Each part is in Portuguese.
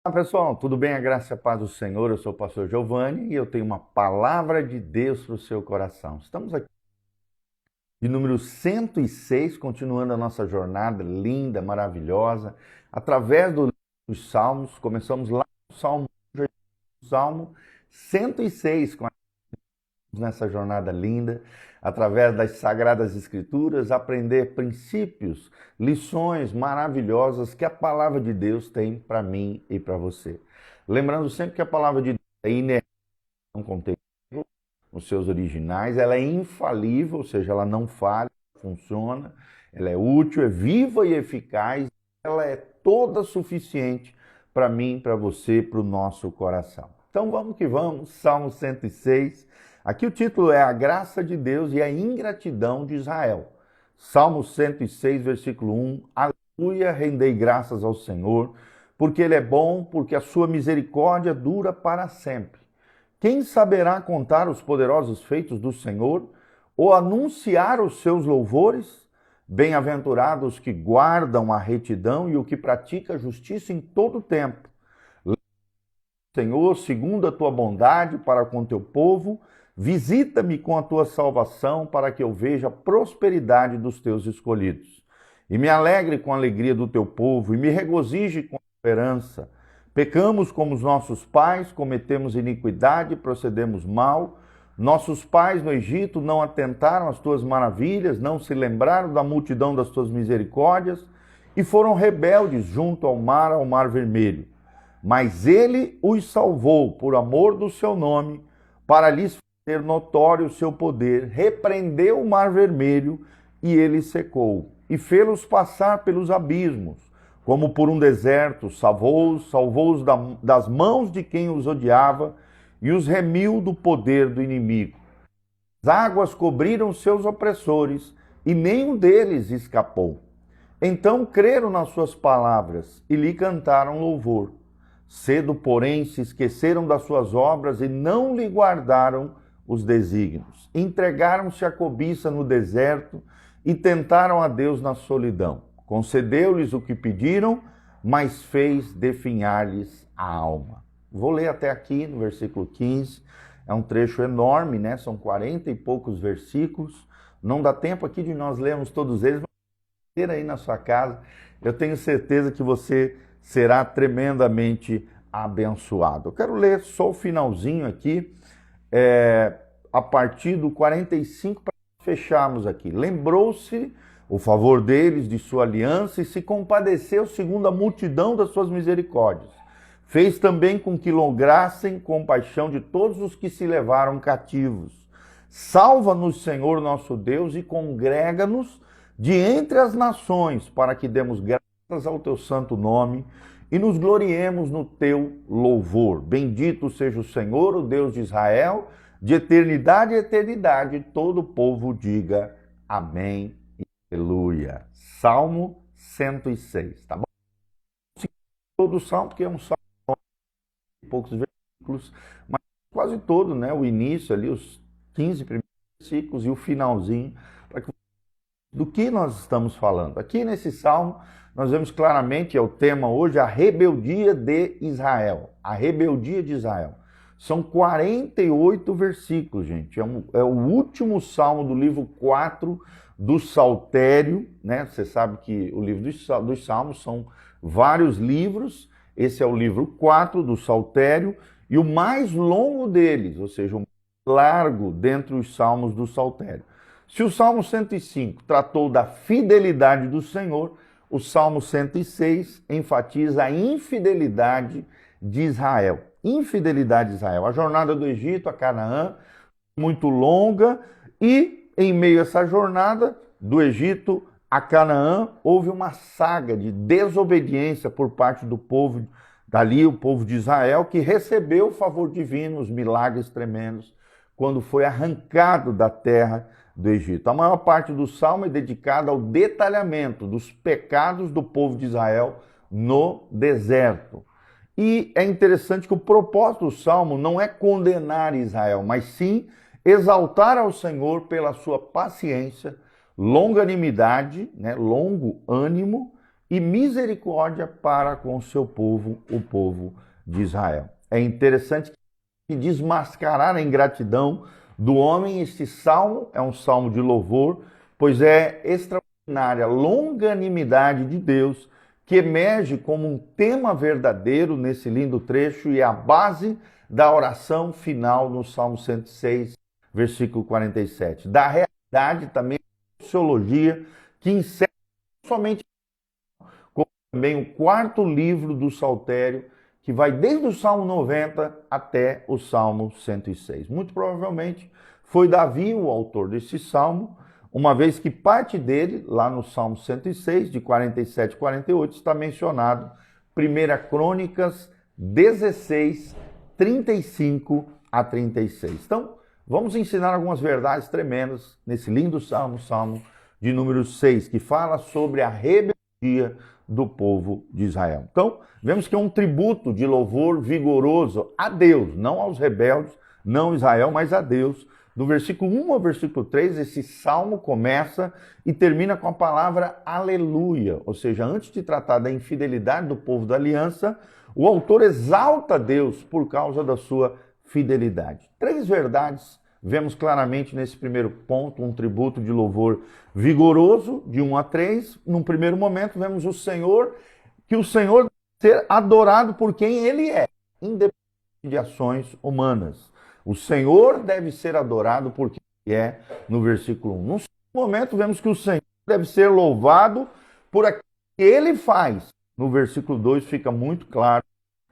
Olá pessoal, tudo bem? A graça e a paz do Senhor. Eu sou o pastor Giovanni e eu tenho uma palavra de Deus para o seu coração. Estamos aqui de número 106, continuando a nossa jornada linda, maravilhosa, através dos Salmos. Começamos lá no Salmo 106, nessa jornada linda, através das Sagradas Escrituras, aprender princípios, lições maravilhosas que a palavra de Deus tem para mim e para você. Lembrando sempre que a palavra de Deus é inerente, não contém erro nos seus originais, ela é infalível, ou seja, ela não falha, funciona, ela é útil, é viva e eficaz, ela é toda suficiente para mim, para você, para o nosso coração. Então vamos que vamos, Salmo 106. Aqui o título é A Graça de Deus e a Ingratidão de Israel. Salmo 106, versículo 1. Aleluia, rendei graças ao Senhor, porque Ele é bom, porque a sua misericórdia dura para sempre. Quem saberá contar os poderosos feitos do Senhor ou anunciar os seus louvores? Bem-aventurados que guardam a retidão e o que pratica a justiça em todo o tempo. Senhor, segundo a tua bondade para com teu povo, visita-me com a tua salvação para que eu veja a prosperidade dos teus escolhidos. E me alegre com a alegria do teu povo e me regozije com a esperança. Pecamos como os nossos pais, cometemos iniquidade, procedemos mal. Nossos pais no Egito não atentaram às tuas maravilhas, não se lembraram da multidão das tuas misericórdias e foram rebeldes junto ao Mar Vermelho. Mas ele os salvou por amor do seu nome, para lhes fazer notório o seu poder, repreendeu o Mar Vermelho e ele secou, e fê-los passar pelos abismos, como por um deserto, salvou-os das mãos de quem os odiava e os remiu do poder do inimigo. As águas cobriram seus opressores e nenhum deles escapou. Então creram nas suas palavras e lhe cantaram louvor. Cedo, porém, se esqueceram das suas obras e não lhe guardaram os desígnios. Entregaram-se à cobiça no deserto e tentaram a Deus na solidão. Concedeu-lhes o que pediram, mas fez definhar-lhes a alma. Vou ler até aqui no versículo 15. É um trecho enorme, né? São 40 e poucos versículos. Não dá tempo aqui de nós lermos todos eles, mas ter aí na sua casa. Eu tenho certeza que você será tremendamente abençoado. Eu quero ler só o finalzinho aqui, a partir do 45, para fecharmos aqui. Lembrou-se o favor deles, de sua aliança, e se compadeceu segundo a multidão das suas misericórdias. Fez também com que lograssem compaixão de todos os que se levaram cativos. Salva-nos, Senhor nosso Deus, e congrega-nos de entre as nações, para que demos graças ao teu santo nome e nos gloriemos no teu louvor. Bendito seja o Senhor, o Deus de Israel, de eternidade a eternidade. Todo o povo diga amém e aleluia. Salmo 106, tá bom? Todo o salmo, porque é um salmo de poucos versículos, mas quase todo, né? O início ali, os 15 primeiros versículos e o finalzinho, para que do que nós estamos falando. Aqui nesse salmo, nós vemos claramente, é o tema hoje, a rebeldia de Israel. A rebeldia de Israel. São 48 versículos, gente. É o último salmo do livro 4 do Saltério, né? Você sabe que o livro dos Salmos são vários livros. Esse é o livro 4 do Saltério e o mais longo deles, ou seja, o mais largo dentre os salmos do Saltério. Se o Salmo 105 tratou da fidelidade do Senhor, o Salmo 106 enfatiza a infidelidade de Israel. Infidelidade de Israel. A jornada do Egito a Canaã, muito longa, e em meio a essa jornada do Egito a Canaã, houve uma saga de desobediência por parte do povo, dali o povo de Israel, que recebeu o favor divino, os milagres tremendos, quando foi arrancado da terra do Egito. A maior parte do salmo é dedicada ao detalhamento dos pecados do povo de Israel no deserto. E é interessante que o propósito do salmo não é condenar Israel, mas sim exaltar ao Senhor pela sua paciência, longanimidade, né, longo ânimo e misericórdia para com o seu povo, o povo de Israel. É interessante que desmascarar a ingratidão do homem, este salmo é um salmo de louvor, pois é extraordinária a longanimidade de Deus que emerge como um tema verdadeiro nesse lindo trecho e é a base da oração final no Salmo 106, versículo 47. Da realidade também a sociologia que encerra somente como também o quarto livro do Saltério, que vai desde o Salmo 90 até o Salmo 106. Muito provavelmente foi Davi o autor desse salmo, uma vez que parte dele, lá no Salmo 106, de 47 e 48, está mencionado 1 Crônicas 16, 35 a 36. Então, vamos ensinar algumas verdades tremendas nesse lindo salmo, Salmo de número 6, que fala sobre a rebeldia do povo de Israel. Então, vemos que é um tributo de louvor vigoroso a Deus, não aos rebeldes, não a Israel, mas a Deus. Do versículo 1 ao versículo 3, esse salmo começa e termina com a palavra aleluia, ou seja, antes de tratar da infidelidade do povo da aliança, o autor exalta Deus por causa da sua fidelidade. Três verdades vemos claramente nesse primeiro ponto, um tributo de louvor vigoroso, de 1 a 3. Num primeiro momento, vemos o Senhor, que o Senhor deve ser adorado por quem Ele é, independente de ações humanas. O Senhor deve ser adorado por quem Ele é, no versículo 1. Num segundo momento, vemos que o Senhor deve ser louvado por aquilo que Ele faz. No versículo 2 fica muito claro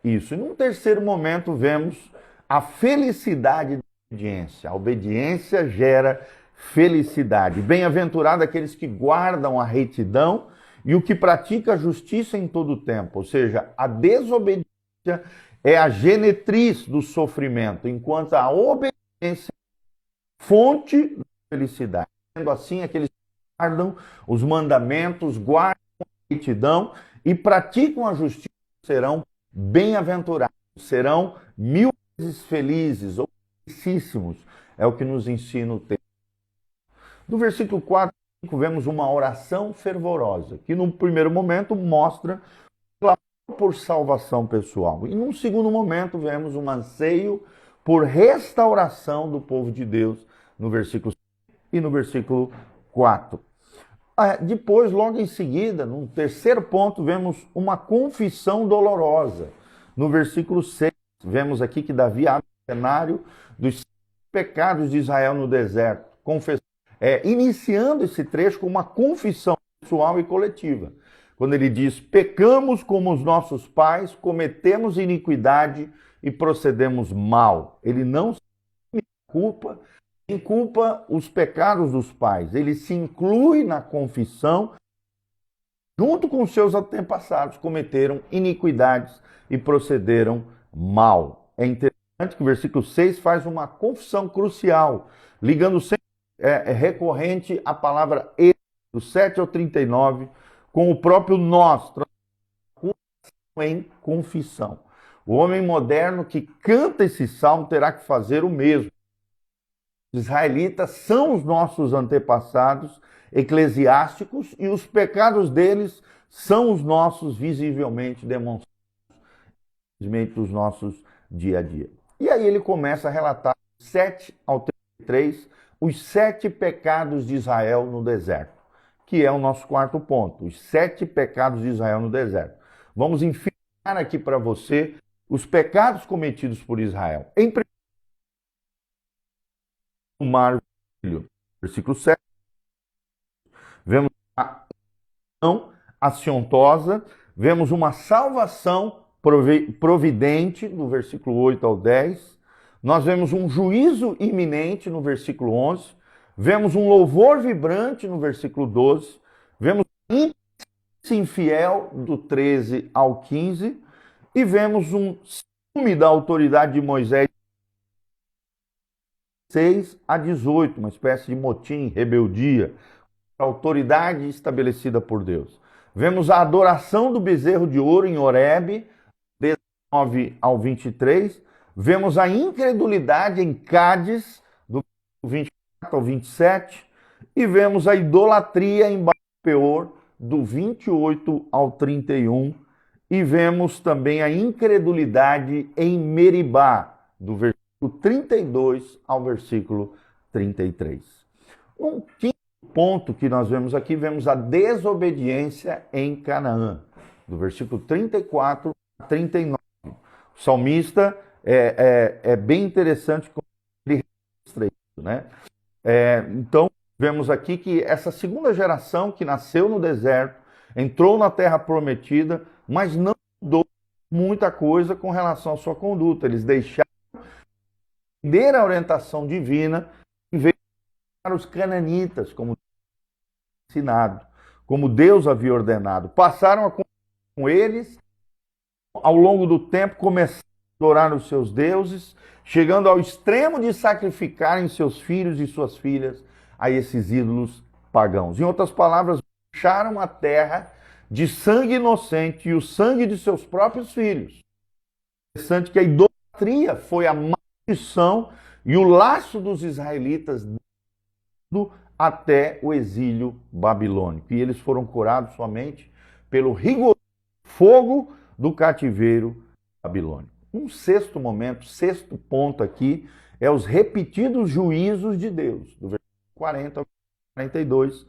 isso. E num terceiro momento, vemos a felicidade da obediência. A obediência gera felicidade. Bem-aventurado aqueles que guardam a retidão e o que pratica a justiça em todo o tempo. Ou seja, a desobediência é a genetriz do sofrimento, enquanto a obediência é fonte da felicidade. Sendo assim, aqueles que guardam os mandamentos, guardam a retidão e praticam a justiça serão bem-aventurados, serão mil vezes felizes ou felicíssimos. É o que nos ensina o texto. Do versículo 4 e 5, vemos uma oração fervorosa, que no primeiro momento mostra por salvação pessoal. E num segundo momento, vemos um anseio por restauração do povo de Deus, no versículo 5 e no versículo 4. Depois, logo em seguida, num terceiro ponto, vemos uma confissão dolorosa. No versículo 6, vemos aqui que Davi abre o cenário dos pecados de Israel no deserto, iniciando esse trecho com uma confissão pessoal e coletiva. Quando ele diz, pecamos como os nossos pais, cometemos iniquidade e procedemos mal. Ele não se culpa os pecados dos pais. Ele se inclui na confissão, junto com os seus antepassados, cometeram iniquidades e procederam mal. É interessante que o versículo 6 faz uma confissão crucial, ligando sempre recorrente a palavra ele, do 7 ao 39, com o próprio nós, em confissão. O homem moderno que canta esse salmo terá que fazer o mesmo. Os israelitas são os nossos antepassados eclesiásticos e os pecados deles são os nossos visivelmente demonstrados dos nossos dia a dia. E aí ele começa a relatar 7 ao 33, os 7 pecados de Israel no deserto, que é o nosso quarto ponto, os 7 pecados de Israel no deserto. Vamos enfiar aqui para você os pecados cometidos por Israel. Em primeiro lugar, o mar vermelho, versículo 7, vemos a ação aciontosa, vemos uma salvação providente, no versículo 8 ao 10, nós vemos um juízo iminente, no versículo 11, vemos um louvor vibrante, no versículo 12, vemos infiel, do 13 ao 15, e vemos um ciúme da autoridade de Moisés, 6 a 18, uma espécie de motim, rebeldia, a autoridade estabelecida por Deus. Vemos a adoração do bezerro de ouro em Horebe, 19 ao 23, vemos a incredulidade em Cádiz, do 24 ao 27, e vemos a idolatria em Baal-Peor, do 28 ao 31, e vemos também a incredulidade em Meribá, do versículo 32 ao versículo 33. Um quinto ponto que nós vemos aqui, vemos a desobediência em Canaã, do versículo 34 a 39. O salmista é bem interessante como ele registra isso, né? Então, vemos aqui que essa segunda geração que nasceu no deserto, entrou na terra prometida, mas não mudou muita coisa com relação à sua conduta. Eles deixaram de entender a orientação divina e veio para os cananitas, como ensinado, como Deus havia ordenado. Passaram a conviver com eles, ao longo do tempo começaram a adorar os seus deuses, chegando ao extremo de sacrificarem seus filhos e suas filhas a esses ídolos pagãos. Em outras palavras, deixaram a terra de sangue inocente e o sangue de seus próprios filhos. Interessante que a idolatria foi a maldição e o laço dos israelitas até o exílio babilônico. E eles foram curados somente pelo rigoroso fogo do cativeiro babilônico. Um sexto momento, sexto ponto aqui, é os repetidos juízos de Deus, do versículo 40 ao 42,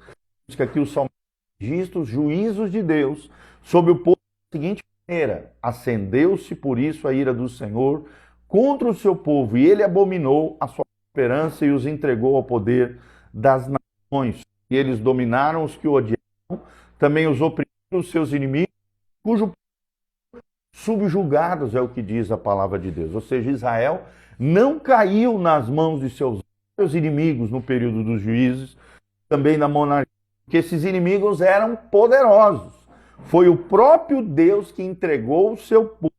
diz que aqui o salmista registra os juízos de Deus sobre o povo da seguinte maneira: acendeu-se por isso a ira do Senhor contra o seu povo, e ele abominou a sua esperança e os entregou ao poder das nações. E eles dominaram os que o odiavam, também os oprimiram os seus inimigos, cujo subjugados, é o que diz a palavra de Deus. Ou seja, Israel não caiu nas mãos de seus inimigos no período dos juízes, também na monarquia, porque esses inimigos eram poderosos. Foi o próprio Deus que entregou o seu povo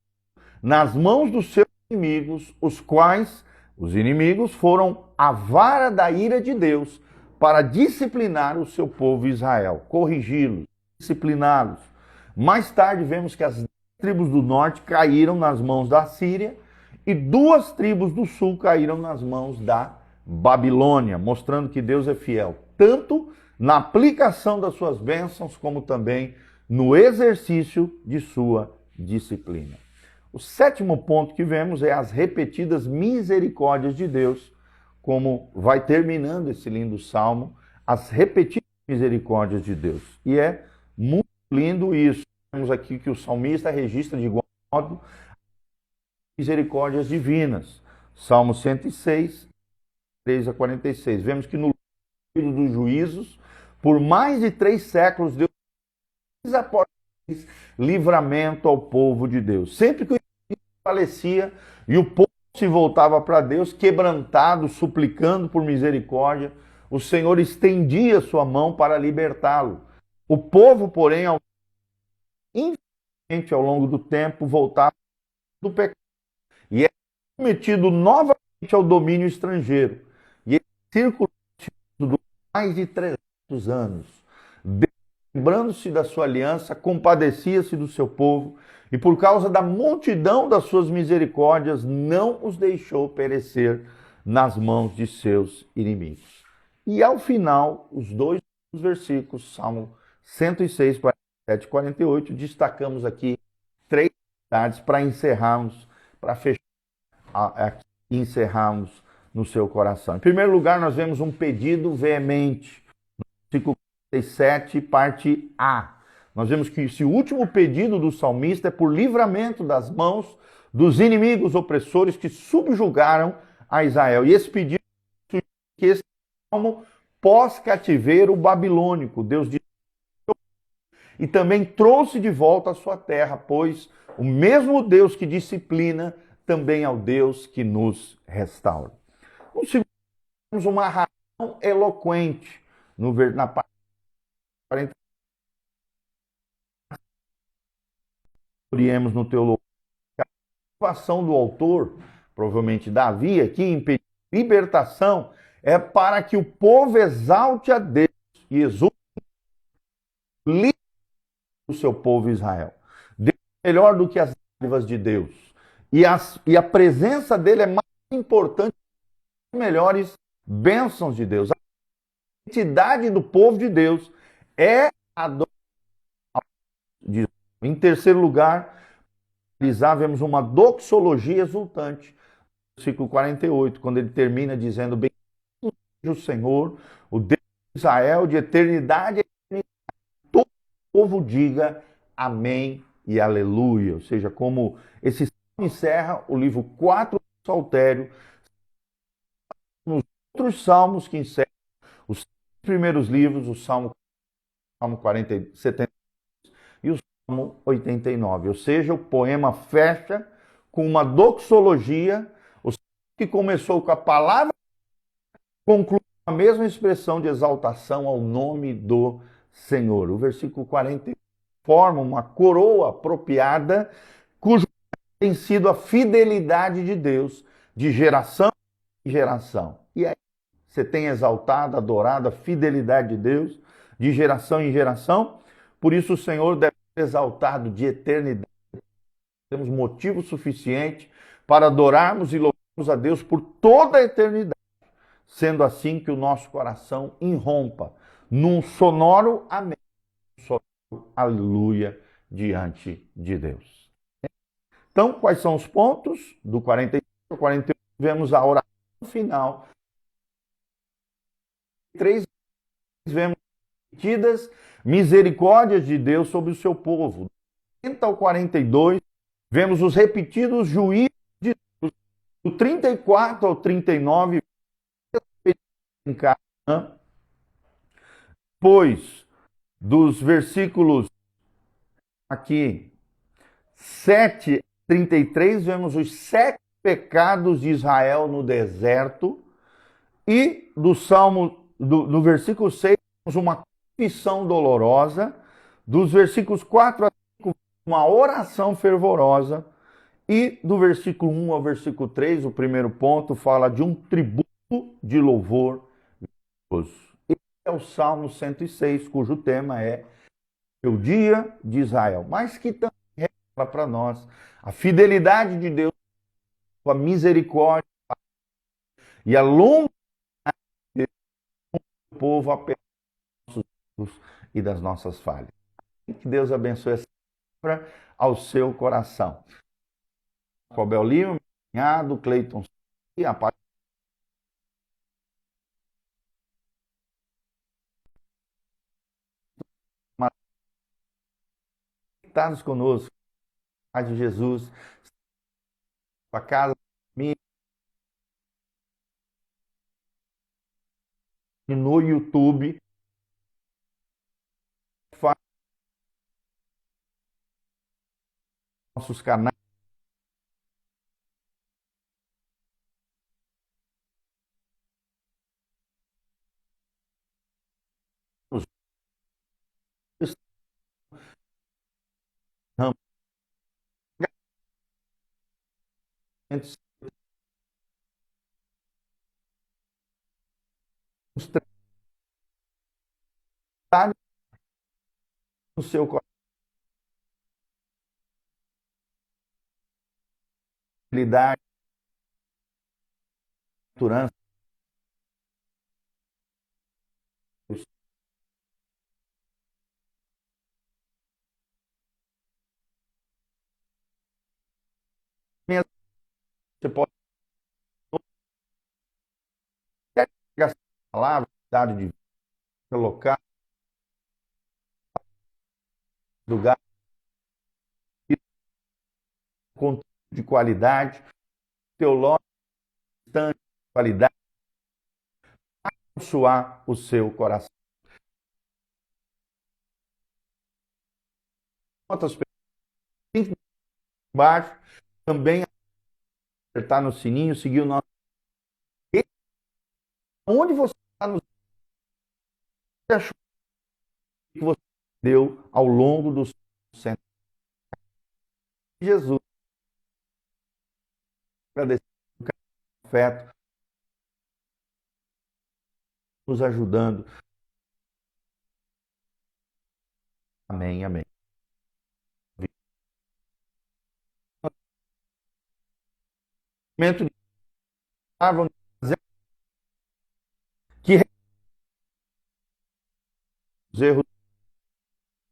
nas mãos dos seus inimigos, os quais, os inimigos, foram a vara da ira de Deus para disciplinar o seu povo Israel, corrigi-los, discipliná-los. Mais tarde vemos que as tribos do norte caíram nas mãos da Síria e 2 tribos do sul caíram nas mãos da Babilônia, mostrando que Deus é fiel, tanto na aplicação das suas bênçãos, como também no exercício de sua disciplina. O sétimo ponto que vemos é as repetidas misericórdias de Deus, como vai terminando esse lindo salmo, as repetidas misericórdias de Deus. E é muito lindo isso. Vemos aqui que o salmista registra de igual modo misericórdias divinas. Salmo 106, 3 a 46. Vemos que no livro dos juízos, por mais de 3 séculos, Deus após livramento ao povo de Deus. Sempre que o inimigo falecia e o povo se voltava para Deus, quebrantado, suplicando por misericórdia, o Senhor estendia sua mão para libertá-lo. O povo, porém, infelizmente, ao longo do tempo, voltava do pecado e era submetido novamente ao domínio estrangeiro. E esse círculo durou mais de 300 anos. Deus, lembrando-se da sua aliança, compadecia-se do seu povo e, por causa da multidão das suas misericórdias, não os deixou perecer nas mãos de seus inimigos. E ao final, os 2 versículos, Salmo 106, 47 e 48, destacamos aqui 3 verdades para encerrarmos, para fechar e encerrarmos no seu coração. Em primeiro lugar, nós vemos um pedido veemente, no versículo 47, parte A. Nós vemos que esse último pedido do salmista é por livramento das mãos dos inimigos opressores que subjugaram a Israel. E esse pedido que esse salmo pós-cativeiro babilônico, Deus disse, e também trouxe de volta a sua terra, pois o mesmo Deus que disciplina também é o Deus que nos restaura. No segundo, temos uma razão eloquente na parte 40. Oriemos no teu louvor. A motivação do autor, provavelmente Davi, aqui em pedir libertação, é para que o povo exalte a Deus e exulte o seu povo Israel. Deus é melhor do que as dádivas de Deus. E a presença dele é mais importante que as melhores bênçãos de Deus. A identidade do povo de Deus é a adoração Em terceiro lugar, vemos uma doxologia exultante. Versículo 48, quando ele termina dizendo: Bendito seja o Senhor, o Deus de Israel, de eternidade a eternidade. Todo o povo diga amém e aleluia. Ou seja, como esse salmo encerra o livro 4 do Saltério, nos outros salmos que encerram os primeiros livros, o Salmo 40, 70 e o Salmo 89. Ou seja, o poema fecha com uma doxologia, o que começou com a palavra, conclui com a mesma expressão de exaltação ao nome do Senhor. O versículo 40 forma uma coroa apropriada, cujo tem sido a fidelidade de Deus de geração em geração. E aí você tem exaltado, adorado a fidelidade de Deus de geração em geração. Por isso o Senhor deve ser exaltado de eternidade. Temos motivo suficiente para adorarmos e louvarmos a Deus por toda a eternidade. Sendo assim que o nosso coração irrompa num sonoro amém, um sonoro aleluia diante de Deus. Então, quais são os pontos? Do 45 ao 48, vemos a oração final. 3 vemos repetidas misericórdias de Deus sobre o seu povo. Do 30 ao 42, vemos os repetidos juízos de Deus. Do 34 ao 39, em Canaã. Depois dos versículos aqui 7 a 33, vemos os 7 pecados de Israel no deserto. E do Salmo, no versículo 6, temos uma confissão dolorosa. Dos versículos 4 a 5, uma oração fervorosa. E do versículo 1 ao versículo 3, o primeiro ponto, fala de um tributo de louvor. Esse é o Salmo 106, cujo tema é o dia de Israel, mas que também revela para nós a fidelidade de Deus, a misericórdia e a longa do povo apesar dos nossos erros e das nossas falhas. Que Deus abençoe essa palavra ao seu coração. Cobel Lima, cunhado, Cleiton e a paz. Conectados conosco, Pai de Jesus, a casa, minha, e no YouTube, nossos canais. No seu coração, segurança, você pode gastar a palavra, de colocar lugar conteúdo de qualidade, teológico, de qualidade, abençoar o seu coração. Outras pessoas embaixo também apertar no sininho, seguir o nosso. Onde você está nos achou que você deu ao longo dos centros. Jesus, agradecer o afeto, nos ajudando. Amém, amém. Momento de que os erros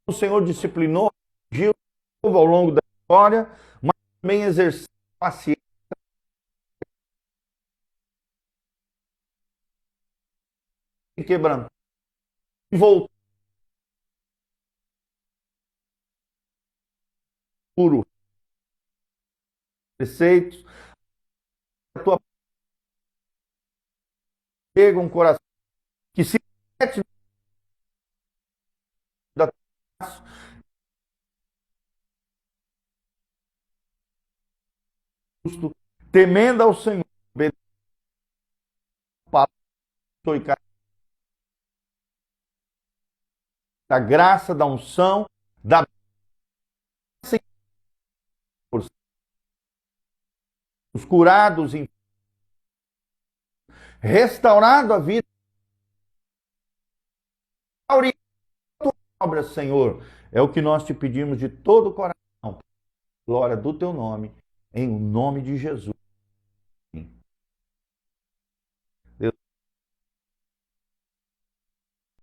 o Senhor disciplinou, agiu ao longo da história, mas também exercer paciência e quebrantar e voltar puro preceitos, a tua pega um coração que se mete da justo, temendo ao Senhor, da graça, da unção, da os curados, restaurado a vida, obra, Senhor, é o que nós te pedimos de todo o coração. Glória do teu nome, em nome de Jesus.